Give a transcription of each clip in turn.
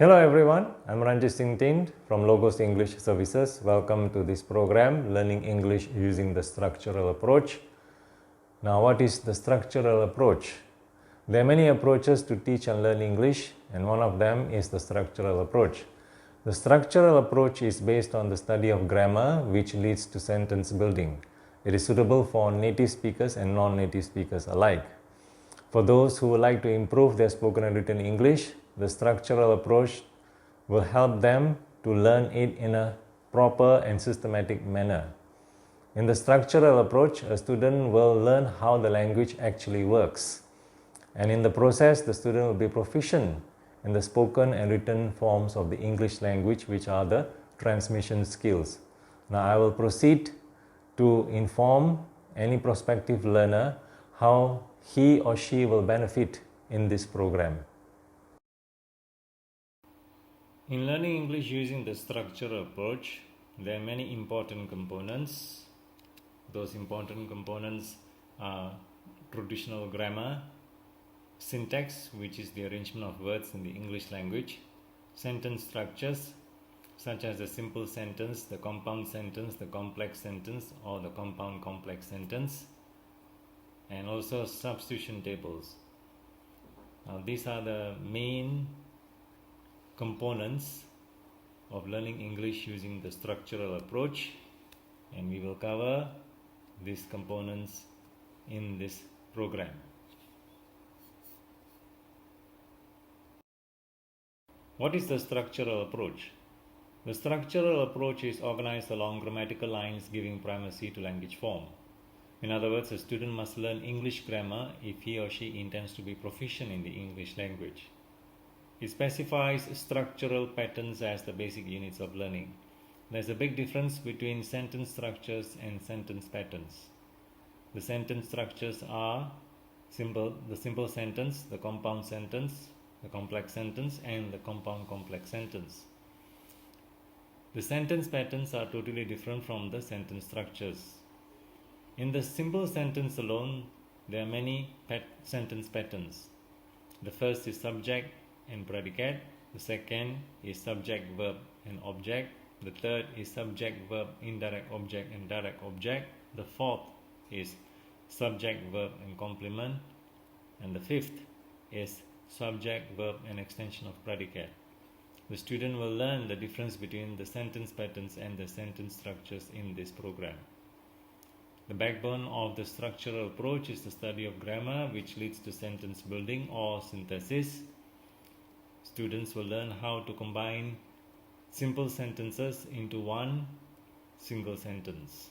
Hello everyone, I'm Ranjit Singh Tind from Logos English Services. Welcome to this program, Learning English Using the Structural Approach. Now, what is the structural approach? There are many approaches to teach and learn English, and one of them is the structural approach. The structural approach is based on the study of grammar, which leads to sentence building. It is suitable for native speakers and non-native speakers alike. For those who would like to improve their spoken and written English, the structural approach will help them to learn it in a proper and systematic manner. In the structural approach, a student will learn how the language actually works. And in the process, the student will be proficient in the spoken and written forms of the English language, which are the transmission skills. Now, I will proceed to inform any prospective learner how he or she will benefit in this program. In learning English using the structural approach, there are many important components. Those important components are traditional grammar, syntax, which is the arrangement of words in the English language, sentence structures, such as the simple sentence, the compound sentence, the complex sentence, or the compound complex sentence, and also substitution tables. Now, these are the main components of learning English using the structural approach, and we will cover these components in this program. What is the structural approach? The structural approach is organized along grammatical lines giving primacy to language form. In other words, a student must learn English grammar if he or she intends to be proficient in the English language. It specifies structural patterns as the basic units of learning. There's a big difference between sentence structures and sentence patterns. The sentence structures are the simple sentence, the compound sentence, the complex sentence, and the compound complex sentence. The sentence patterns are totally different from the sentence structures. In the simple sentence alone, there are many sentence patterns. The first is subject and predicate. The second is subject, verb, and object. The third is subject, verb, indirect object, and direct object. The fourth is subject, verb, and complement. And the fifth is subject, verb, and extension of predicate. The student will learn the difference between the sentence patterns and the sentence structures in this program. The backbone of the structural approach is the study of grammar, which leads to sentence building or synthesis. Students will learn how to combine simple sentences into one single sentence.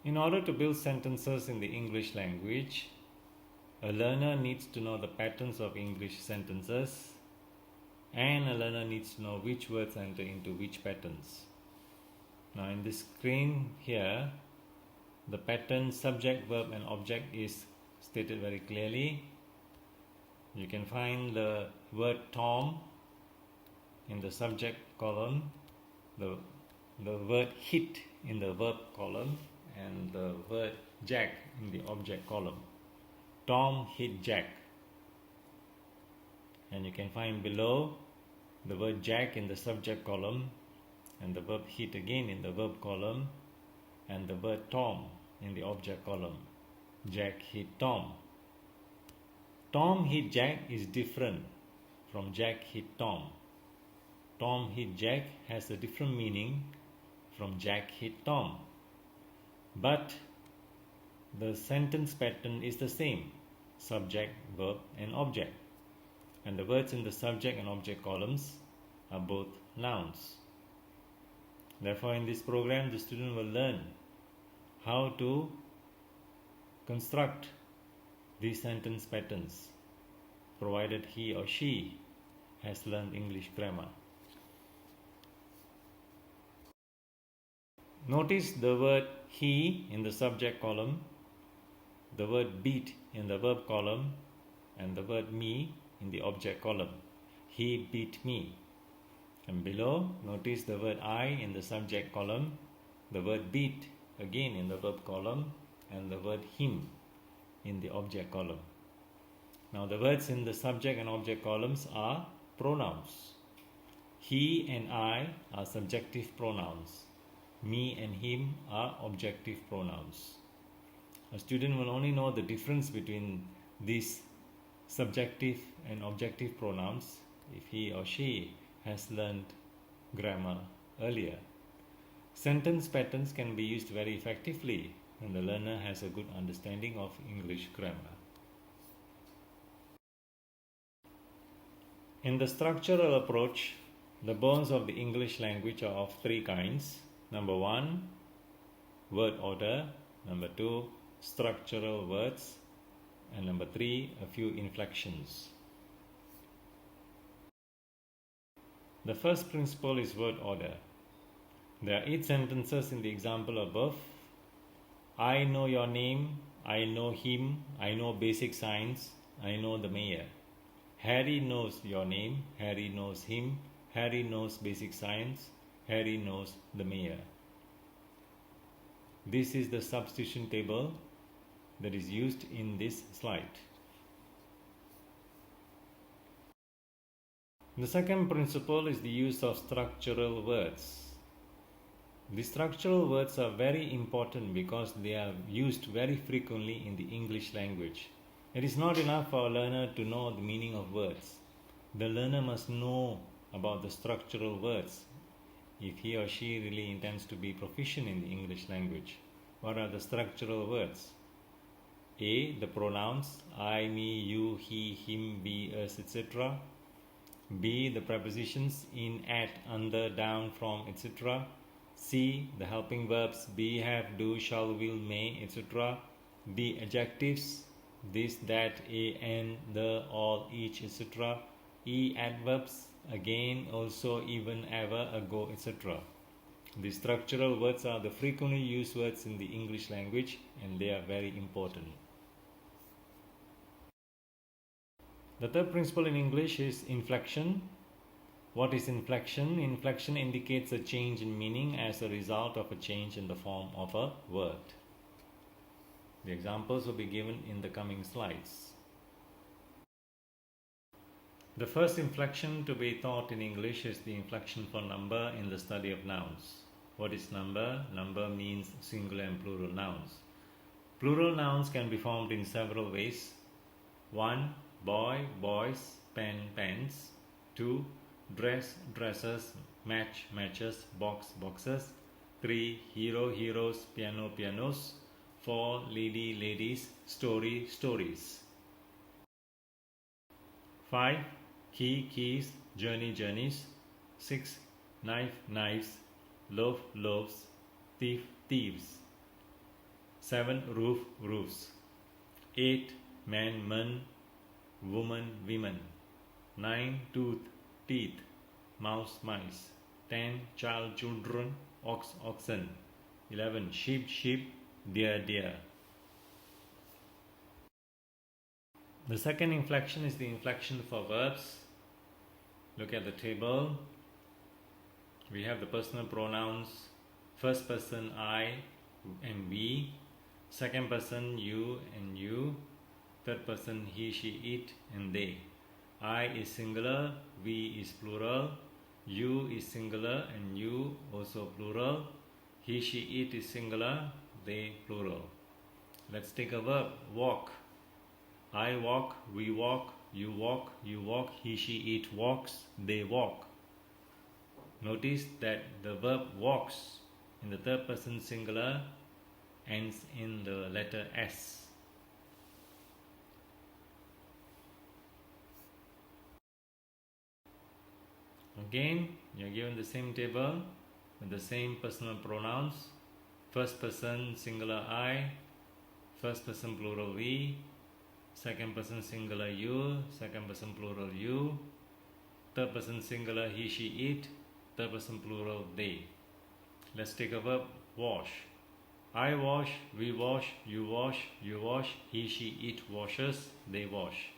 In order to build sentences in the English language, a learner needs to know the patterns of English sentences, and a learner needs to know which words enter into which patterns. Now, in this screen here, the pattern subject, verb, and object is stated very clearly. You can find the word Tom in the subject column, the word hit in the verb column, and the word Jack in the object column. Tom hit Jack. And you can find below the word Jack in the subject column, and the verb hit again in the verb column, and the word Tom in the object column. Jack hit Tom. Tom hit Jack is different from Jack hit Tom. Tom hit Jack has a different meaning from Jack hit Tom. But the sentence pattern is the same: subject, verb, and object. And the words in the subject and object columns are both nouns. Therefore, in this program, the student will learn how to construct these sentence patterns, provided he or she has learned English grammar. Notice the word he in the subject column, the word beat in the verb column, and the word me in the object column. He beat me. And below, notice the word I in the subject column, the word beat again in the verb column, and the word him in the object column. Now the words in the subject and object columns are pronouns. He and I are subjective pronouns. Me and him are objective pronouns. A student will only know the difference between these subjective and objective pronouns if he or she has learned grammar earlier. Sentence patterns can be used very effectively when the learner has a good understanding of English grammar. In the structural approach, the bones of the English language are of three kinds. Number 1, word order. Number 2, structural words. And number 3, a few inflections. The first principle is word order. There are 8 sentences in the example above. I know your name, I know him, I know basic science, I know the mayor. Harry knows your name, Harry knows him, Harry knows basic science, Harry knows the mayor. This is the substitution table that is used in this slide. The second principle is the use of structural words. The structural words are very important because they are used very frequently in the English language. It is not enough for a learner to know the meaning of words. The learner must know about the structural words if he or she really intends to be proficient in the English language. What are the structural words? A. The pronouns I, me, you, he, him, we, us, etc. B. The prepositions in, at, under, down, from, etc. C. The helping verbs be, have, do, shall, will, may, etc. D. Adjectives this, that, a, and, the, all, each, etc. E. Adverbs again, also, even, ever, ago, etc. The structural words are the frequently used words in the English language and they are very important. The third principle in English is inflection. What is inflection? Inflection indicates a change in meaning as a result of a change in the form of a word. The examples will be given in the coming slides. The first inflection to be taught in English is the inflection for number in the study of nouns. What is number? Number means singular and plural nouns. Plural nouns can be formed in several ways. 1. Boy, boys, pen, pens. 2. Dress, dresses, match, matches, box, boxes. 3. Hero, heroes, piano, pianos. 4. Lady, ladies, story, stories. 5. Key, keys, journey, journeys. 6. Knife, knives, loaf, loaves, thief, thieves. 7. Roof, roofs. 8. Man, men, woman, women. 9. Tooth, teeth, mouse, mice. 10. Child, children, ox, oxen. 11. Sheep, sheep, deer, deer. The second inflection is the inflection for verbs. Look at the table. We have the personal pronouns. First person I and we. Second person you and you. Third person he, she, it and they. I is singular, we is plural, you is singular and you also plural. He, she, it is singular, they plural. Let's take a verb, walk. I walk, we walk, you walk, he, she, it walks, they walk. Notice that the verb walks in the third person singular ends in the letter S. Again, you are given the same table with the same personal pronouns. First person singular I, first person plural we, second person singular you, second person plural you, third person singular he, she, it, third person plural they. Let's take a verb, wash. I wash, we wash, you wash, he, she, it washes, they wash.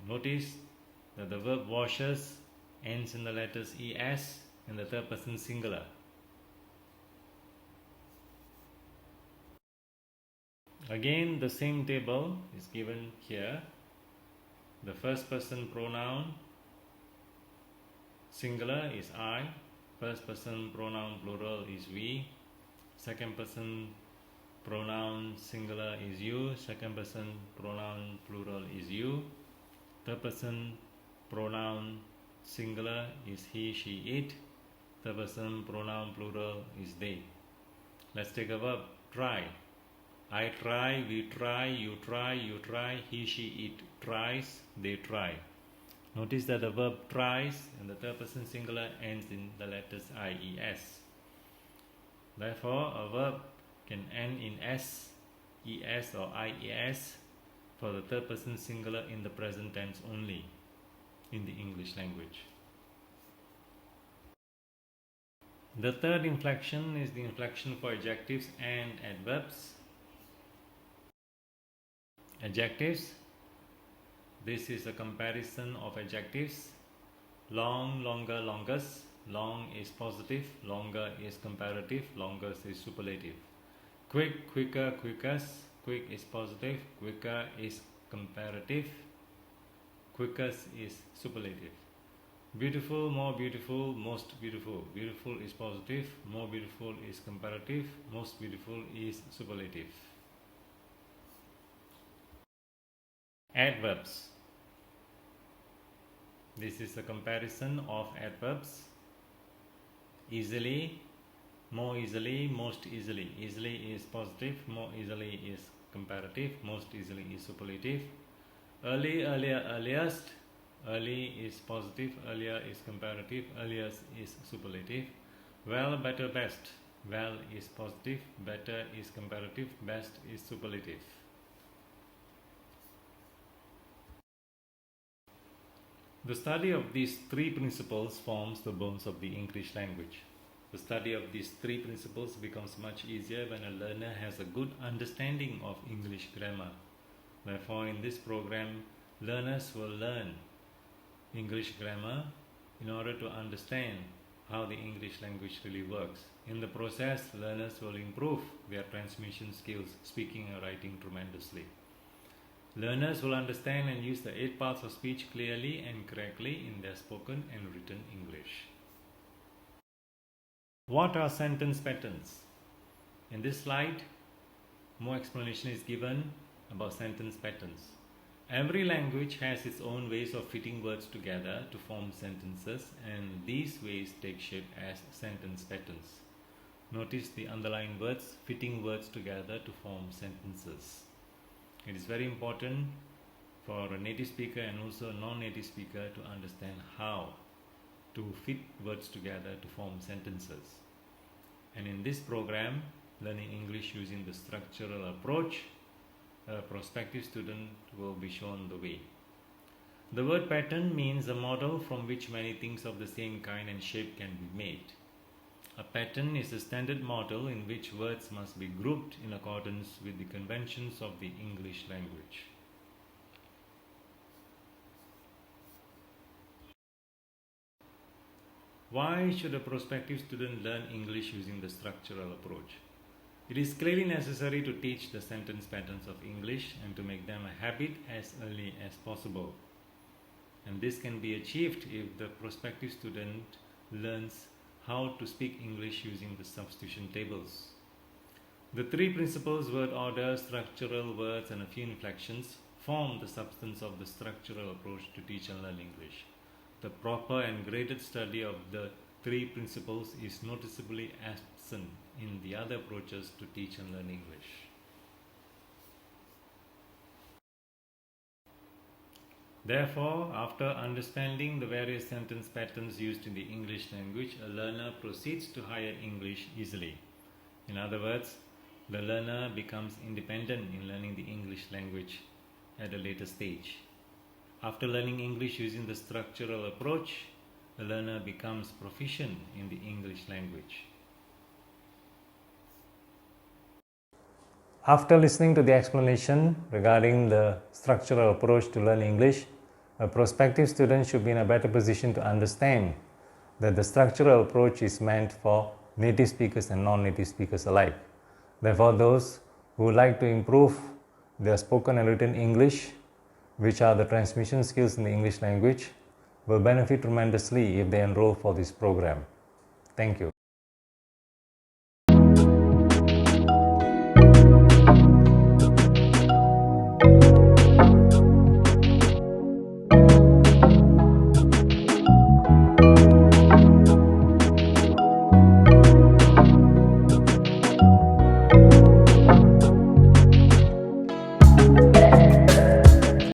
Notice that the verb washes ends in the letters es in the third person singular. Again, the same table is given here. The first person pronoun singular is I, first person pronoun plural is we, second person pronoun singular is you, second person pronoun plural is you, third person pronoun singular is he, she, it, third person pronoun plural is they. Let's take a verb, try. I try, we try, you try, he, she, it tries, they try. Notice that the verb tries and the third person singular ends in the letters IES. Therefore, a verb can end in S, ES or IES for the third person singular in the present tense only in the English language. The third inflection is the inflection for adjectives and adverbs. Adjectives. This is a comparison of adjectives. Long, longer, longest. Long is positive, longer is comparative, longest is superlative. Quick, quicker, quickest. Quick is positive, quicker is comparative, quickest is superlative. Beautiful, more beautiful, most beautiful. Beautiful is positive, more beautiful is comparative, most beautiful is superlative. Adverbs. This is a comparison of adverbs. Easily, more easily, most easily. Easily is positive, more easily is comparative, most easily is superlative. Early, earlier, earliest. Early is positive, earlier is comparative, earliest is superlative. Well, better, best. Well is positive, better is comparative, best is superlative. The study of these three principles forms the bones of the English language. The study of these three principles becomes much easier when a learner has a good understanding of English grammar. Therefore, in this program, learners will learn English grammar in order to understand how the English language really works. In the process, learners will improve their transmission skills, speaking and writing tremendously. Learners will understand and use the 8 parts of speech clearly and correctly in their spoken and written English. What are sentence patterns? In this slide, more explanation is given about sentence patterns. Every language has its own ways of fitting words together to form sentences, and these ways take shape as sentence patterns. Notice the underlined words, fitting words together to form sentences. It is very important for a native speaker and also a non-native speaker to understand how to fit words together to form sentences. And in this program, learning English using the structural approach, a prospective student will be shown the way. The word pattern means a model from which many things of the same kind and shape can be made. A pattern is a standard model in which words must be grouped in accordance with the conventions of the English language. Why should a prospective student learn English using the structural approach? It is clearly necessary to teach the sentence patterns of English and to make them a habit as early as possible. And this can be achieved if the prospective student learns how to speak English using the substitution tables. The three principles, word order, structural words and a few inflections, form the substance of the structural approach to teach and learn English. The proper and graded study of the three principles is noticeably absent in the other approaches to teach and learn English. Therefore, after understanding the various sentence patterns used in the English language, a learner proceeds to higher English easily. In other words, the learner becomes independent in learning the English language at a later stage. After learning English using the structural approach, the learner becomes proficient in the English language. After listening to the explanation regarding the structural approach to learn English, a prospective student should be in a better position to understand that the structural approach is meant for native speakers and non-native speakers alike. Therefore, those who would like to improve their spoken and written English, which are the transmission skills in the English language, will benefit tremendously if they enroll for this program. Thank you.